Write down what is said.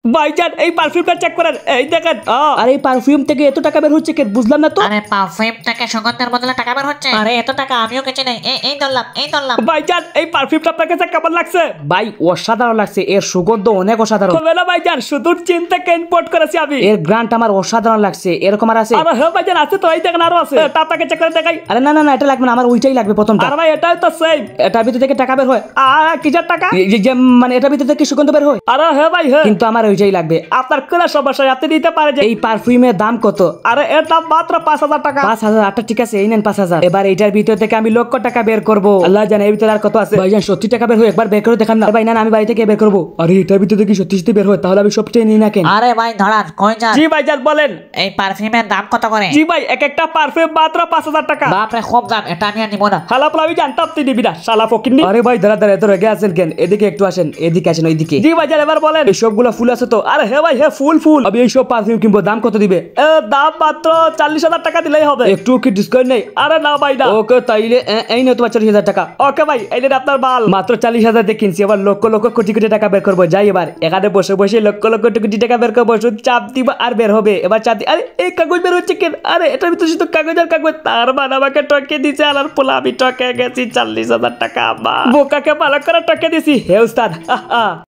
ভাইজান এই পারফিউমটা চেক করেন, এই দেখেন। আরে এই পারফিউম থেকে এত টাকা বের হচ্ছে কেন বুঝলাম না তো। আরে পারফিউম থেকে সুগন্ধের বদলে টাকা বের হচ্ছে। আরে এত টাকা আমিও কেচে নাই। এই ধরলাম। ভাইজান এই পারফিউমটা আপনার কাছে কেমন লাগছে? ভাই অসাধারণ লাগছে, এর সুগন্ধ অনেক অসাধারণ। হবে না ভাইজান, শুধু চীন থেকে ইম্পোর্ট করেছি আমি। এর গ্রান্ট আমার অসাধারণ লাগছে। এরকম আর আছে? আরে হ্যাঁ ভাইজান আছে তো, এই দেখেন আরো আছে। তা আপনাকে চেক করে দেখাই। আরে না এটা লাগবে না, আমার ওইটাই লাগবে প্রথমটা। আরে ভাই এটাই তো সেম, এটার ভিতর থেকে টাকা বের হয়। কিসের টাকা? যে মানে এটার ভিতর থেকে সুগন্ধ বের হয়। আরে হ্যাঁ ভাই হ্যাঁ, কিন্তু আমার ওইটাই লাগবে। আপনার কোন সমস্যা আপনি দিতে পারেন। এই পারফিউমের দাম কত? আরে এর দাম মাত্র 5000 টাকা। 5000? আচ্ছা ঠিক আছে, এই নেন 5000। এবার এইটার ভিতর থেকে আমি লক্ষ টাকা বের করব। আল্লাহ জানে এর ভিতরে আর কত আছে। ভাইজান 70 টাকা বের হয়, একবার বের করে দেখান না। ভাই না আমি বাড়ি থেকে বের করব। আরে এটার ভিতর থেকে 70 বের হয়, তাহলে আমি সবটাই নিয়ে না কেন? আরে ভাই ধরান কই যান? জি ভাইজান বলেন। এই পারফিউমের দাম কত করে? জি ভাই এক একটা পারফিউম মাত্র 5000 টাকা। বাপরে খুব দাম, এটা আমি আর নিব না। হালা আমি জানতাম তুই দিবি না, শালা ফকিন্নি। আরে ভাই দাঁড়া এত রেগে আছেন কেন? এদিকে একটু আসেন, এদিকে আসেন ওইদিকে। জি ভাইজান এবার বলেন। এই সবগুলো ফুল আছে তো? আরে হ্যাঁ ভাই হ্যাঁ ফুল। আমি এই সব পারফিউম কিনবো, দাম কত দিবে? দাম মাত্র 40000 টাকা দিলেই হবে। একটু কি ডিসকাউন্ট নেই? আরে না ভাই না। ওকে তাইলে এই নে তোমার 40000 টাকা। ওকে ভাই এই নেন আপনার মাল। মাত্র 40000 দিয়ে কিনছি, এবার লক্ষ কোটি টাকা বের করবো। যাই এবার এখানে বসে লক্ষ কোটি টাকা বের করবো। শুধু চাপ দিব আর বের হবে। এবার চাপ দি। আরে এই কাগজ বের হচ্ছে কেন? আরে এটার ভিতরে শুধু কাগজ আর কাগজ। তার মানে আমাকে টকে দিছে। আর পোলা আমি টকে গেছি 40000 টাকা। বোকাকে ভালো করে টকে দিছি। হে উস্তাদ।